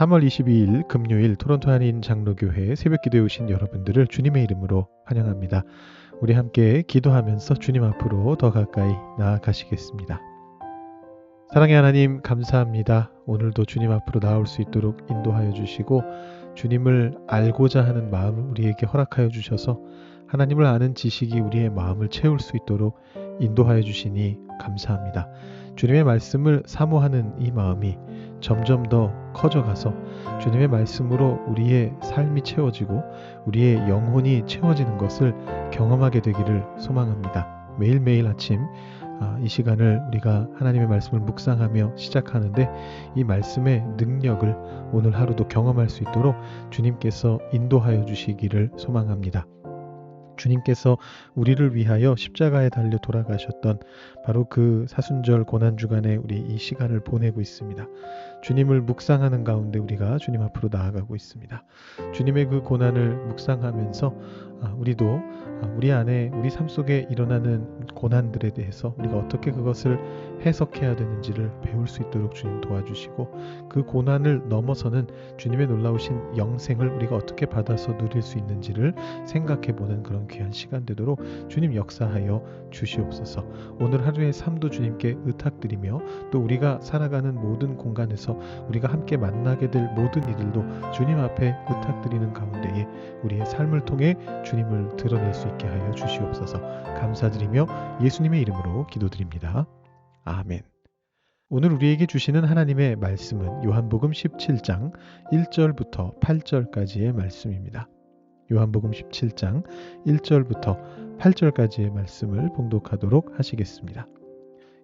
3월 22일 금요일 토론토 한인 장로교회 새벽기도에 오신 여러분들을 주님의 이름으로 환영합니다. 우리 함께 기도하면서 주님 앞으로 더 가까이 나아가시겠습니다. 사랑의 하나님 감사합니다. 오늘도 주님 앞으로 나올 수 있도록 인도하여 주시고 주님을 알고자 하는 마음을 우리에게 허락하여 주셔서 하나님을 아는 지식이 우리의 마음을 채울 수 있도록 인도하여 주시니 감사합니다. 주님의 말씀을 사모하는 이 마음이 점점 더 커져가서 주님의 말씀으로 우리의 삶이 채워지고 우리의 영혼이 채워지는 것을 경험하게 되기를 소망합니다. 매일매일 아침 이 시간을 우리가 하나님의 말씀을 묵상하며 시작하는데 이 말씀의 능력을 오늘 하루도 경험할 수 있도록 주님께서 인도하여 주시기를 소망합니다. 주님께서 우리를 위하여 십자가에 달려 돌아가셨던 바로 그 사순절 고난주간에 우리 이 시간을 보내고 있습니다. 주님을 묵상하는 가운데 우리가 주님 앞으로 나아가고 있습니다. 주님의 그 고난을 묵상하면서 우리도 우리 안에 우리 삶 속에 일어나는 고난들에 대해서 우리가 어떻게 그것을 해석해야 되는지를 배울 수 있도록 주님 도와주시고 그 고난을 넘어서는 주님의 놀라우신 영생을 우리가 어떻게 받아서 누릴 수 있는지를 생각해보는 그런 귀한 시간 되도록 주님 역사하여 주시옵소서. 오늘 하루의 삶도 주님께 의탁드리며 또 우리가 살아가는 모든 공간에서 우리가 함께 만나게 될 모든 이들도 주님 앞에 의탁드리는 가운데에 우리의 삶을 통해 주님을 드러낼 수 있게 하여 주시옵소서. 감사드리며 예수님의 이름으로 기도드립니다. 아멘. 오늘 우리에게 주시는 하나님의 말씀은 요한복음 17장 1절부터 8절까지의 말씀입니다. 요한복음 17장 1절부터 8절까지의 말씀을 봉독하도록 하시겠습니다.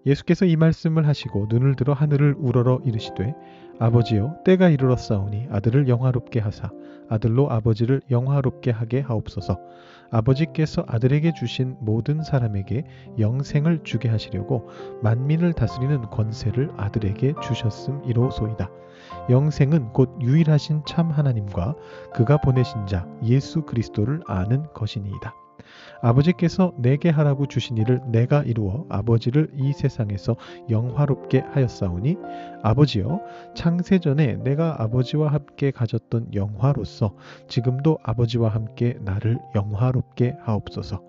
예수께서 이 말씀을 하시고 눈을 들어 하늘을 우러러 이르시되 아버지여 때가 이르렀사오니 아들을 영화롭게 하사 아들로 아버지를 영화롭게 하게 하옵소서. 아버지께서 아들에게 주신 모든 사람에게 영생을 주게 하시려고 만민을 다스리는 권세를 아들에게 주셨음이로소이다. 영생은 곧 유일하신 참 하나님과 그가 보내신 자 예수 그리스도를 아는 것이니이다. 아버지께서 내게 하라고 주신 일을 내가 이루어 아버지를 이 세상에서 영화롭게 하였사오니 아버지여 창세전에 내가 아버지와 함께 가졌던 영화로서 지금도 아버지와 함께 나를 영화롭게 하옵소서.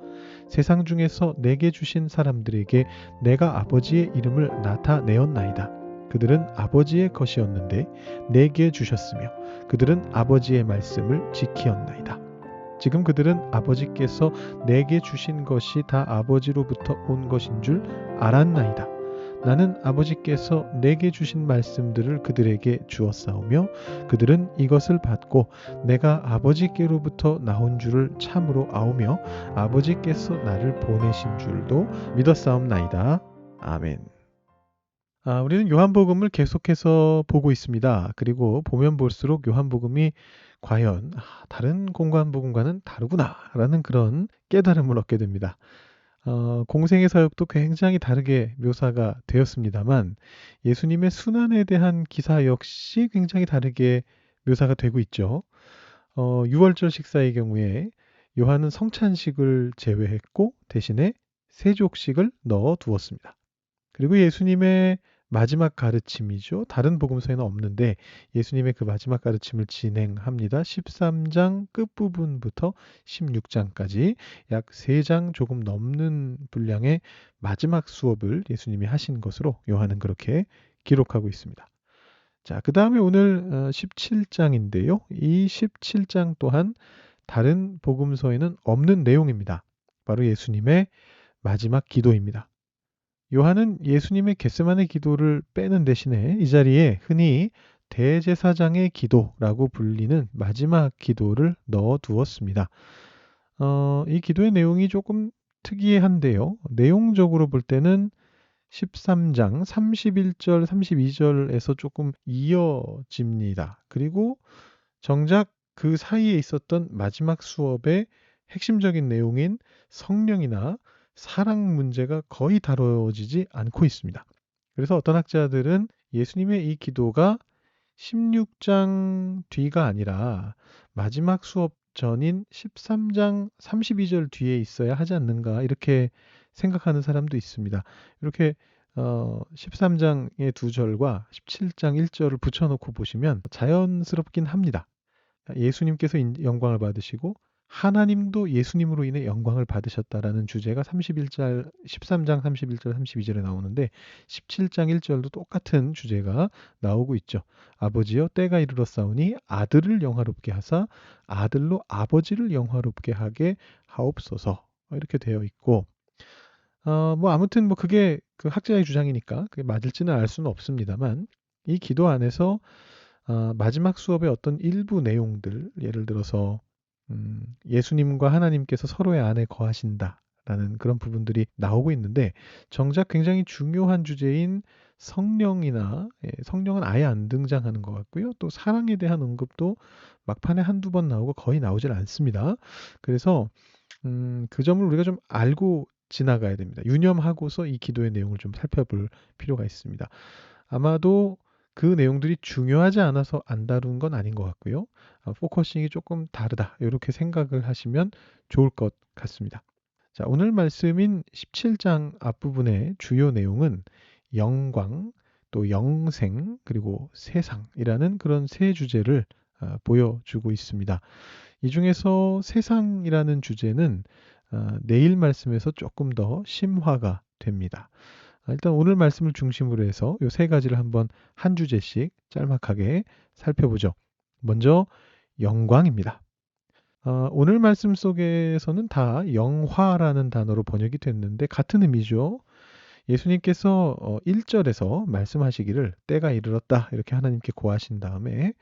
세상 중에서 내게 주신 사람들에게 내가 아버지의 이름을 나타내었나이다. 그들은 아버지의 것이었는데 내게 주셨으며 그들은 아버지의 말씀을 지키었나이다. 지금 그들은 아버지께서 내게 주신 것이 다 아버지로부터 온 것인 줄 알았나이다. 나는 아버지께서 내게 주신 말씀들을 그들에게 주었사오며 그들은 이것을 받고 내가 아버지께로부터 나온 줄을 참으로 아오며 아버지께서 나를 보내신 줄도 믿었사옵나이다. 아멘. 우리는 요한복음을 계속해서 보고 있습니다. 그리고 보면 볼수록 요한복음이 과연 다른 공관복음과는 다르구나라는 그런 깨달음을 얻게 됩니다. 공생의 사역도 굉장히 다르게 묘사가 되었습니다만 예수님의 순환에 대한 기사 역시 굉장히 다르게 묘사가 되고 있죠. 6월절 식사의 경우에 요한은 성찬식을 제외했고 대신에 세족식을 넣어 두었습니다. 그리고 예수님의 마지막 가르침이죠. 다른 복음서에는 없는데 예수님의 그 마지막 가르침을 진행합니다. 13장 끝부분부터 16장까지 약 3장 조금 넘는 분량의 마지막 수업을 예수님이 하신 것으로 요한은 그렇게 기록하고 있습니다. 자, 그 다음에 오늘 17장인데요. 이 17장 또한 다른 복음서에는 없는 내용입니다. 바로 예수님의 마지막 기도입니다. 요한은 예수님의 겟세마네 기도를 빼는 대신에 이 자리에 흔히 대제사장의 기도라고 불리는 마지막 기도를 넣어 두었습니다. 이 기도의 내용이 조금 특이한데요. 내용적으로 볼 때는 13장 31절, 32절에서 조금 이어집니다. 그리고 정작 그 사이에 있었던 마지막 수업의 핵심적인 내용인 성령이나 사랑 문제가 거의 다뤄지지 않고 있습니다. 그래서 어떤 학자들은 예수님의 이 기도가 16장 뒤가 아니라 마지막 수업 전인 13장 32절 뒤에 있어야 하지 않는가 이렇게 생각하는 사람도 있습니다. 이렇게 13장의 2절과 17장 1절을 붙여놓고 보시면 자연스럽긴 합니다. 예수님께서 영광을 받으시고 하나님도 예수님으로 인해 영광을 받으셨다라는 주제가 13장 31절 32절에 나오는데 17장 1절도 똑같은 주제가 나오고 있죠. 아버지여 때가 이르렀사오니 아들을 영화롭게 하사 아들로 아버지를 영화롭게 하게 하옵소서, 이렇게 되어 있고, 뭐 아무튼 뭐 그게 그 학자의 주장이니까 그게 맞을지는 알 수는 없습니다만, 이 기도 안에서 마지막 수업의 어떤 일부 내용들, 예를 들어서 예수님과 하나님께서 서로의 안에 거하신다라는 그런 부분들이 나오고 있는데, 정작 굉장히 중요한 주제인 성령이나, 성령은 아예 안 등장하는 것 같고요. 또 사랑에 대한 언급도 막판에 한두 번 나오고 거의 나오질 않습니다. 그래서 그 점을 우리가 좀 알고 지나가야 됩니다. 유념하고서 이 기도의 내용을 좀 살펴볼 필요가 있습니다. 아마도 그 내용들이 중요하지 않아서 안 다룬 건 아닌 것 같고요. 포커싱이 조금 다르다, 이렇게 생각을 하시면 좋을 것 같습니다. 자, 오늘 말씀인 17장 앞부분의 주요 내용은 영광, 또 영생, 그리고 세상이라는 그런 세 주제를 보여주고 있습니다. 이 중에서 세상이라는 주제는 내일 말씀에서 조금 더 심화가 됩니다. 일단 오늘 말씀을 중심으로 해서 이 세 가지를 한번 한 주제씩 짤막하게 살펴보죠. 먼저 영광입니다. 오늘 말씀 속에서는 다 영화라는 단어로 번역이 됐는데 같은 의미죠. 예수님께서 1절에서 말씀하시기를 때가 이르렀다, 이렇게 하나님께 고하신 다음에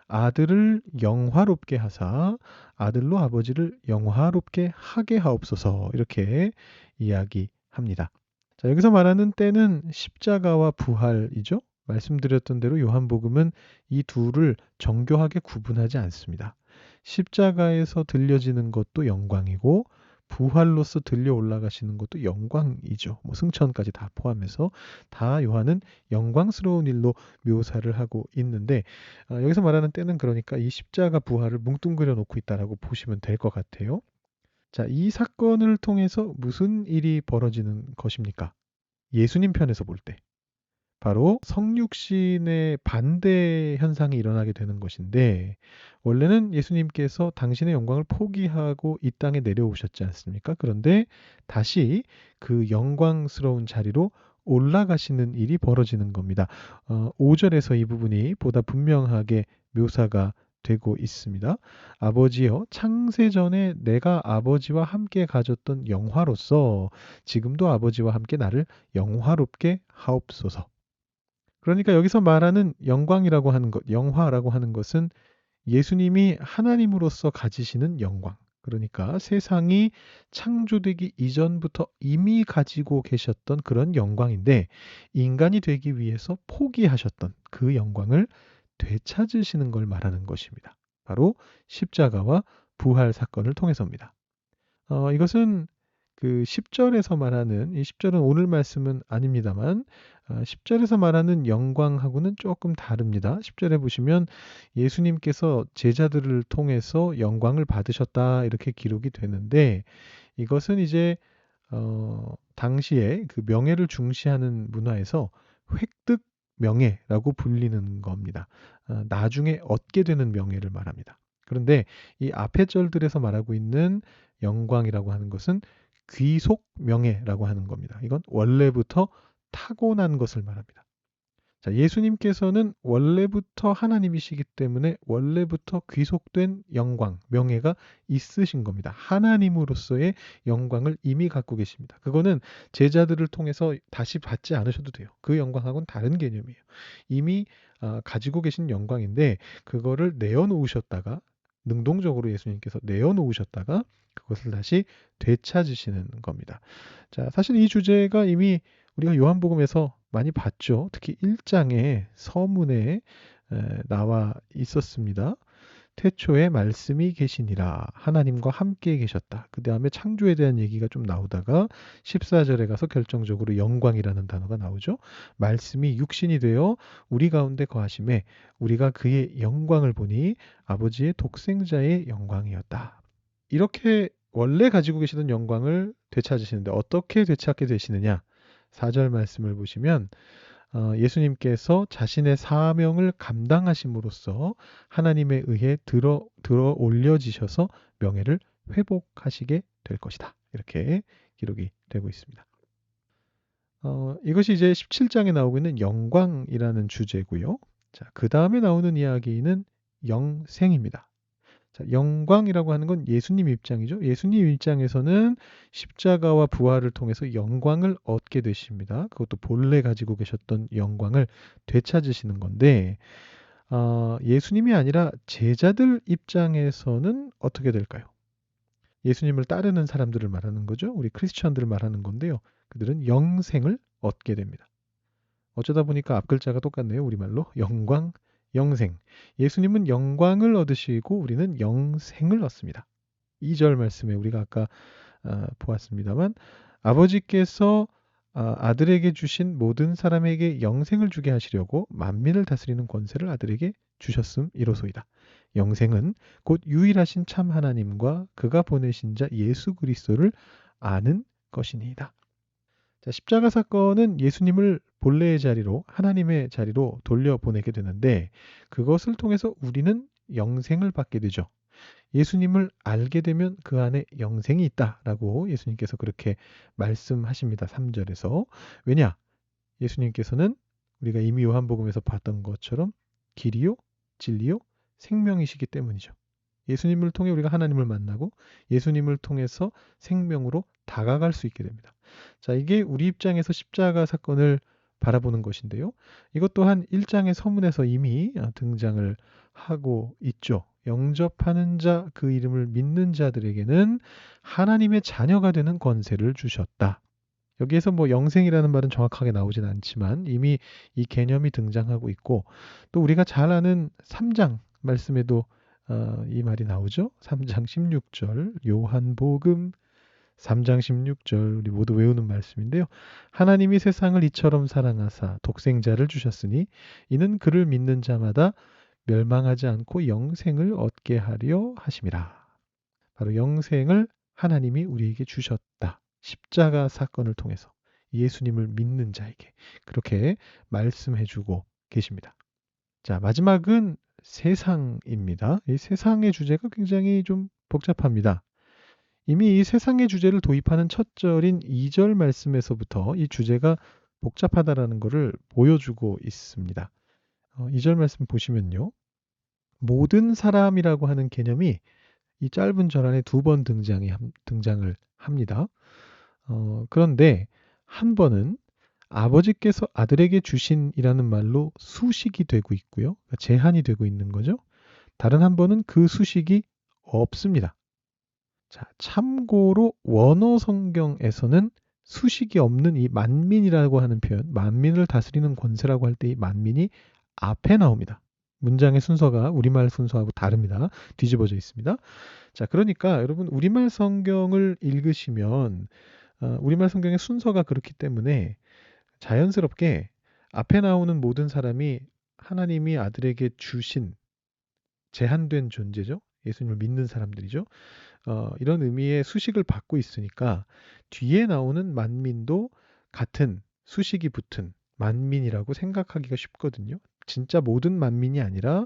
아들을 영화롭게 하사 아들로 아버지를 영화롭게 하게 하옵소서, 이렇게 이야기합니다. 자, 여기서 말하는 때는 십자가와 부활이죠. 말씀드렸던 대로 요한복음은 이 둘을 정교하게 구분하지 않습니다. 십자가에서 들려지는 것도 영광이고 부활로서 들려 올라가시는 것도 영광이죠. 뭐 승천까지 다 포함해서 다 요한은 영광스러운 일로 묘사를 하고 있는데, 여기서 말하는 때는 그러니까 이 십자가 부활을 뭉뚱그려 놓고 있다라고 보시면 될 것 같아요. 자, 이 사건을 통해서 무슨 일이 벌어지는 것입니까? 예수님 편에서 볼 때. 바로 성육신의 반대 현상이 일어나게 되는 것인데, 원래는 예수님께서 당신의 영광을 포기하고 이 땅에 내려오셨지 않습니까? 그런데 다시 그 영광스러운 자리로 올라가시는 일이 벌어지는 겁니다. 5절에서 이 부분이 보다 분명하게 묘사가 되고 있습니다. 아버지여, 창세전에 내가 아버지와 함께 가졌던 영화로서 지금도 아버지와 함께 나를 영화롭게 하옵소서. 그러니까 여기서 말하는 영광이라고 하는 것, 영화라고 하는 것은 예수님이 하나님으로서 가지시는 영광. 그러니까 세상이 창조되기 이전부터 이미 가지고 계셨던 그런 영광인데, 인간이 되기 위해서 포기하셨던 그 영광을 되찾으시는 걸 말하는 것입니다. 바로 십자가와 부활 사건을 통해서입니다. 이것은 그 10절에서 말하는, 이 10절은 오늘 말씀은 아닙니다만 10절에서 말하는 영광하고는 조금 다릅니다. 10절에 보시면 예수님께서 제자들을 통해서 영광을 받으셨다, 이렇게 기록이 되는데, 이것은 이제 당시에 그 명예를 중시하는 문화에서 획득 명예라고 불리는 겁니다. 나중에 얻게 되는 명예를 말합니다. 그런데 이 앞의 절들에서 말하고 있는 영광이라고 하는 것은 귀속 명예라고 하는 겁니다. 이건 원래부터 타고난 것을 말합니다. 자, 예수님께서는 원래부터 하나님이시기 때문에 원래부터 귀속된 영광, 명예가 있으신 겁니다. 하나님으로서의 영광을 이미 갖고 계십니다. 그거는 제자들을 통해서 다시 받지 않으셔도 돼요. 그 영광하고는 다른 개념이에요. 이미 가지고 계신 영광인데 그거를 내어놓으셨다가, 능동적으로 예수님께서 내어놓으셨다가 그것을 다시 되찾으시는 겁니다. 자, 사실 이 주제가 이미 우리가 요한복음에서 많이 봤죠. 특히 1장의 서문에 나와 있었습니다. 태초에 말씀이 계시니라, 하나님과 함께 계셨다. 그 다음에 창조에 대한 얘기가 좀 나오다가 14절에 가서 결정적으로 영광이라는 단어가 나오죠. 말씀이 육신이 되어 우리 가운데 거하심에 우리가 그의 영광을 보니 아버지의 독생자의 영광이었다. 이렇게 원래 가지고 계시던 영광을 되찾으시는데 어떻게 되찾게 되시느냐? 4절 말씀을 보시면 예수님께서 자신의 사명을 감당하심으로써 하나님에 의해 들어 올려지셔서 명예를 회복하시게 될 것이다. 이렇게 기록이 되고 있습니다. 이것이 이제 17장에 나오고 있는 영광이라는 주제고요. 자, 그 다음에 나오는 이야기는 영생입니다. 자, 영광이라고 하는 건 예수님 입장이죠. 예수님 입장에서는 십자가와 부활을 통해서 영광을 얻게 되십니다. 그것도 본래 가지고 계셨던 영광을 되찾으시는 건데, 예수님이 아니라 제자들 입장에서는 어떻게 될까요? 예수님을 따르는 사람들을 말하는 거죠. 우리 크리스천들을 말하는 건데요. 그들은 영생을 얻게 됩니다. 어쩌다 보니까 앞 글자가 똑같네요. 우리말로 영광, 영생. 예수님은 영광을 얻으시고 우리는 영생을 얻습니다. 2절 말씀에 우리가 아까 보았습니다만 아버지께서 아들에게 주신 모든 사람에게 영생을 주게 하시려고 만민을 다스리는 권세를 아들에게 주셨음이로소이다. 영생은 곧 유일하신 참 하나님과 그가 보내신 자 예수 그리스도를 아는 것이니이다. 자, 십자가 사건은 예수님을 본래의 자리로 하나님의 자리로 돌려보내게 되는데 그것을 통해서 우리는 영생을 받게 되죠. 예수님을 알게 되면 그 안에 영생이 있다라고 예수님께서 그렇게 말씀하십니다. 3절에서. 왜냐? 예수님께서는 우리가 이미 요한복음에서 봤던 것처럼 길이요, 진리요, 생명이시기 때문이죠. 예수님을 통해 우리가 하나님을 만나고 예수님을 통해서 생명으로 다가갈 수 있게 됩니다. 자, 이게 우리 입장에서 십자가 사건을 바라보는 것인데요. 이것 또한 1장의 서문에서 이미 등장을 하고 있죠. 영접하는 자, 그 이름을 믿는 자들에게는 하나님의 자녀가 되는 권세를 주셨다. 여기에서 뭐 영생이라는 말은 정확하게 나오진 않지만 이미 이 개념이 등장하고 있고 또 우리가 잘 아는 3장 말씀에도 이 말이 나오죠. 3장 16절 요한복음 3장 16절 우리 모두 외우는 말씀인데요. 하나님이 세상을 이처럼 사랑하사 독생자를 주셨으니 이는 그를 믿는 자마다 멸망하지 않고 영생을 얻게 하려 하심이라. 바로 영생을 하나님이 우리에게 주셨다. 십자가 사건을 통해서 예수님을 믿는 자에게 그렇게 말씀해주고 계십니다. 자, 마지막은 세상입니다. 이 세상의 주제가 굉장히 좀 복잡합니다. 이미 이 세상의 주제를 도입하는 첫 절인 2절 말씀에서부터 이 주제가 복잡하다라는 것을 보여주고 있습니다. 2절 말씀 보시면요. 모든 사람이라고 하는 개념이 이 짧은 절 안에 2번 등장을 합니다. 그런데 한 번은 아버지께서 아들에게 주신이라는 말로 수식이 되고 있고요. 그러니까 제한이 되고 있는 거죠. 다른 한 번은 그 수식이 없습니다. 자, 참고로 원어 성경에서는 수식이 없는 이 만민이라고 하는 표현, 만민을 다스리는 권세라고 할 때 이 만민이 앞에 나옵니다. 문장의 순서가 우리말 순서하고 다릅니다. 뒤집어져 있습니다. 자, 그러니까 여러분 우리말 성경을 읽으시면 우리말 성경의 순서가 그렇기 때문에 자연스럽게 앞에 나오는 모든 사람이 하나님이 아들에게 주신 제한된 존재죠. 예수님을 믿는 사람들이죠. 이런 의미의 수식을 받고 있으니까 뒤에 나오는 만민도 같은 수식이 붙은 만민이라고 생각하기가 쉽거든요. 진짜 모든 만민이 아니라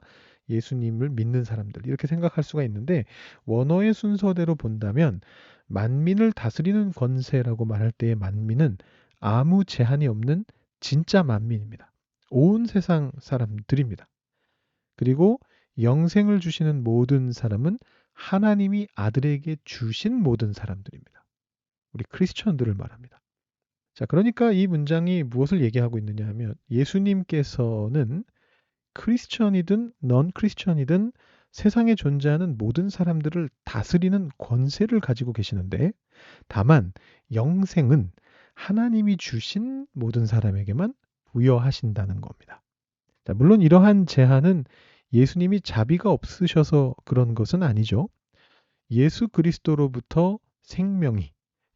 예수님을 믿는 사람들 이렇게 생각할 수가 있는데 원어의 순서대로 본다면 만민을 다스리는 권세라고 말할 때의 만민은 아무 제한이 없는 진짜 만민입니다. 온 세상 사람들입니다. 그리고 영생을 주시는 모든 사람은 하나님이 아들에게 주신 모든 사람들입니다. 우리 크리스천들을 말합니다. 자, 그러니까 이 문장이 무엇을 얘기하고 있느냐 하면 예수님께서는 크리스천이든 넌 크리스천이든 세상에 존재하는 모든 사람들을 다스리는 권세를 가지고 계시는데 다만 영생은 하나님이 주신 모든 사람에게만 부여하신다는 겁니다. 자, 물론 이러한 제한은 예수님이 자비가 없으셔서 그런 것은 아니죠. 예수 그리스도로부터 생명이,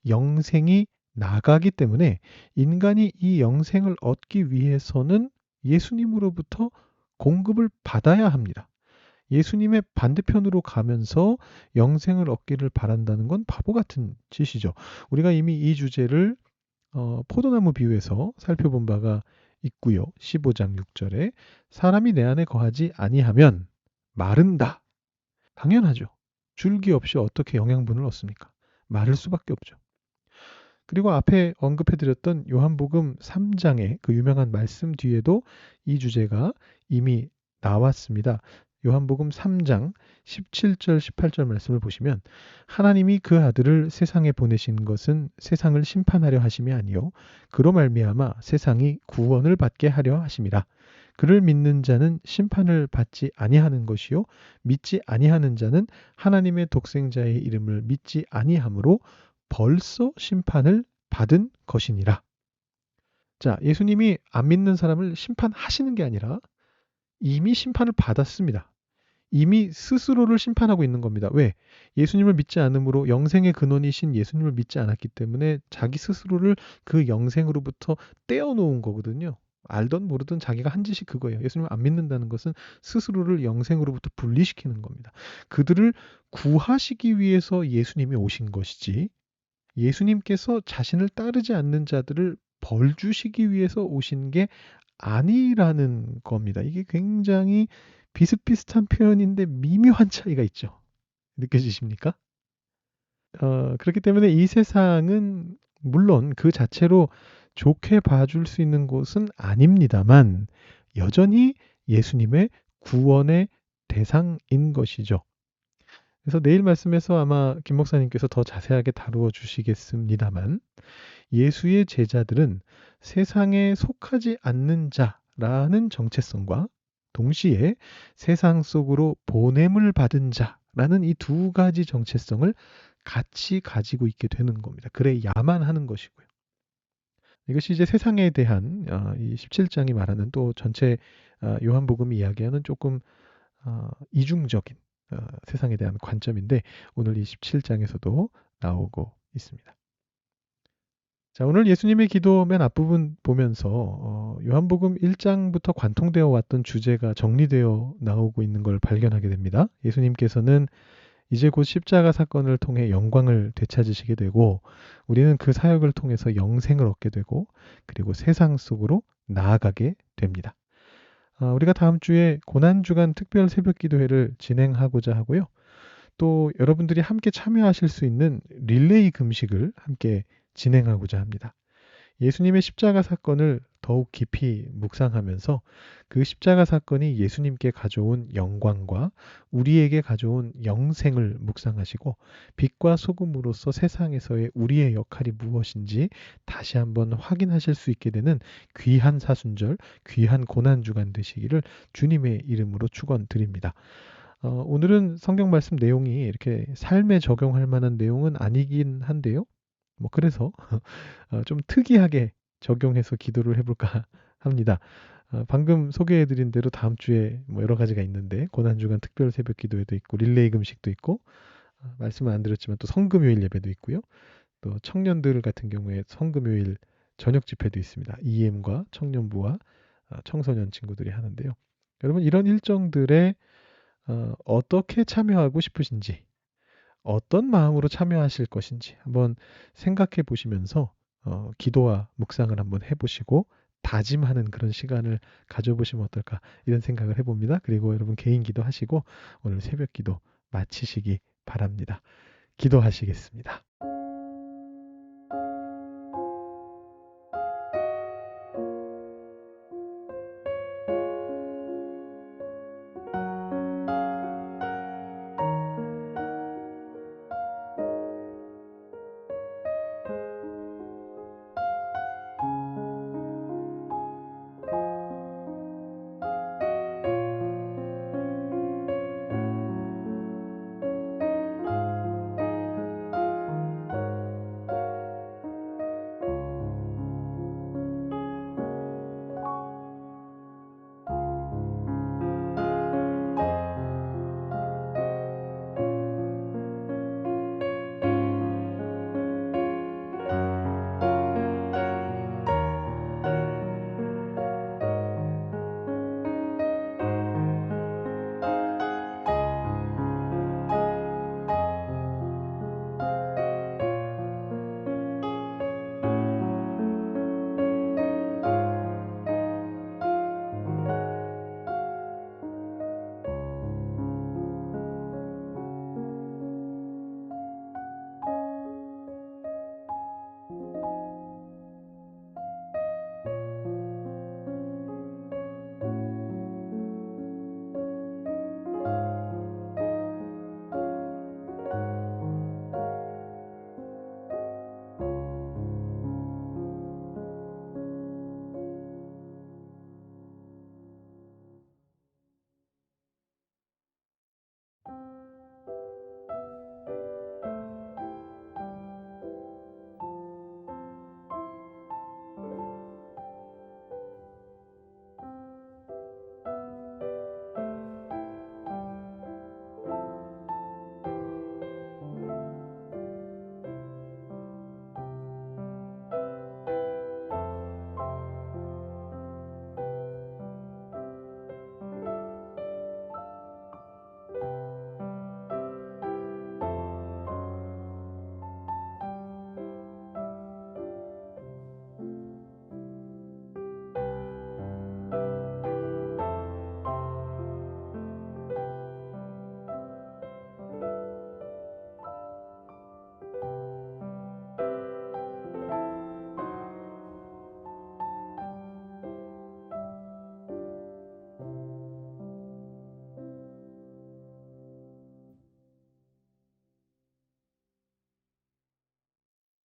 영생이 나가기 때문에 인간이 이 영생을 얻기 위해서는 예수님으로부터 공급을 받아야 합니다. 예수님의 반대편으로 가면서 영생을 얻기를 바란다는 건 바보 같은 짓이죠. 우리가 이미 이 주제를 포도나무 비유에서 살펴본 바가 있고요. 15장 6절에 사람이 내 안에 거하지 아니하면 마른다. 당연하죠. 줄기 없이 어떻게 영양분을 얻습니까? 마를 수밖에 없죠. 그리고 앞에 언급해드렸던 요한복음 3장의 그 유명한 말씀 뒤에도 이 주제가 이미 나왔습니다. 요한복음 3장 17절 18절 말씀을 보시면 하나님이 그 아들을 세상에 보내신 것은 세상을 심판하려 하심이 아니요 그로 말미암아 세상이 구원을 받게 하려 하심이라. 그를 믿는 자는 심판을 받지 아니하는 것이요 믿지 아니하는 자는 하나님의 독생자의 이름을 믿지 아니하므로 벌써 심판을 받은 것이니라. 자, 예수님이 안 믿는 사람을 심판하시는 게 아니라 이미 심판을 받았습니다. 이미 스스로를 심판하고 있는 겁니다. 왜? 예수님을 믿지 않으므로 영생의 근원이신 예수님을 믿지 않았기 때문에 자기 스스로를 그 영생으로부터 떼어놓은 거거든요. 알던 모르던 자기가 한 짓이 그거예요. 예수님을 안 믿는다는 것은 스스로를 영생으로부터 분리시키는 겁니다. 그들을 구하시기 위해서 예수님이 오신 것이지 예수님께서 자신을 따르지 않는 자들을 벌 주시기 위해서 오신 게 아니라는 겁니다. 이게 굉장히 비슷비슷한 표현인데 미묘한 차이가 있죠. 느껴지십니까? 그렇기 때문에 이 세상은 물론 그 자체로 좋게 봐줄 수 있는 곳은 아닙니다만 여전히 예수님의 구원의 대상인 것이죠. 그래서 내일 말씀에서 아마 김 목사님께서 더 자세하게 다루어 주시겠습니다만 예수의 제자들은 세상에 속하지 않는 자라는 정체성과 동시에 세상 속으로 보냄을 받은 자라는 이 두 가지 정체성을 같이 가지고 있게 되는 겁니다. 그래야만 하는 것이고요. 이것이 이제 세상에 대한 이 17장이 말하는 또 전체 요한복음이 이야기하는 조금 이중적인 세상에 대한 관점인데 오늘 이 17장에서도 나오고 있습니다. 자, 오늘 예수님의 기도 맨 앞부분 보면서 요한복음 1장부터 관통되어 왔던 주제가 정리되어 나오고 있는 걸 발견하게 됩니다. 예수님께서는 이제 곧 십자가 사건을 통해 영광을 되찾으시게 되고 우리는 그 사역을 통해서 영생을 얻게 되고 그리고 세상 속으로 나아가게 됩니다. 우리가 다음 주에 고난주간 특별 새벽 기도회를 진행하고자 하고요. 또 여러분들이 함께 참여하실 수 있는 릴레이 금식을 함께 진행하고자 합니다. 예수님의 십자가 사건을 더욱 깊이 묵상하면서 그 십자가 사건이 예수님께 가져온 영광과 우리에게 가져온 영생을 묵상하시고 빛과 소금으로서 세상에서의 우리의 역할이 무엇인지 다시 한번 확인하실 수 있게 되는 귀한 사순절, 귀한 고난주간 되시기를 주님의 이름으로 축원드립니다. 오늘은 성경 말씀 내용이 이렇게 삶에 적용할 만한 내용은 아니긴 한데요. 그래서 좀 특이하게 적용해서 기도를 해볼까 합니다. 방금 소개해드린 대로 다음 주에 여러 가지가 있는데 고난주간 특별 새벽 기도회도 있고 릴레이 금식도 있고 말씀은 안 드렸지만 또 성금요일 예배도 있고요. 또 청년들 같은 경우에 성금요일 저녁 집회도 있습니다. EM과 청년부와 청소년 친구들이 하는데요. 여러분 이런 일정들에 어떻게 참여하고 싶으신지 어떤 마음으로 참여하실 것인지 한번 생각해 보시면서 기도와 묵상을 한번 해보시고 다짐하는 그런 시간을 가져보시면 어떨까 이런 생각을 해봅니다. 그리고 여러분 개인 기도하시고 오늘 새벽 기도 마치시기 바랍니다. 기도하시겠습니다.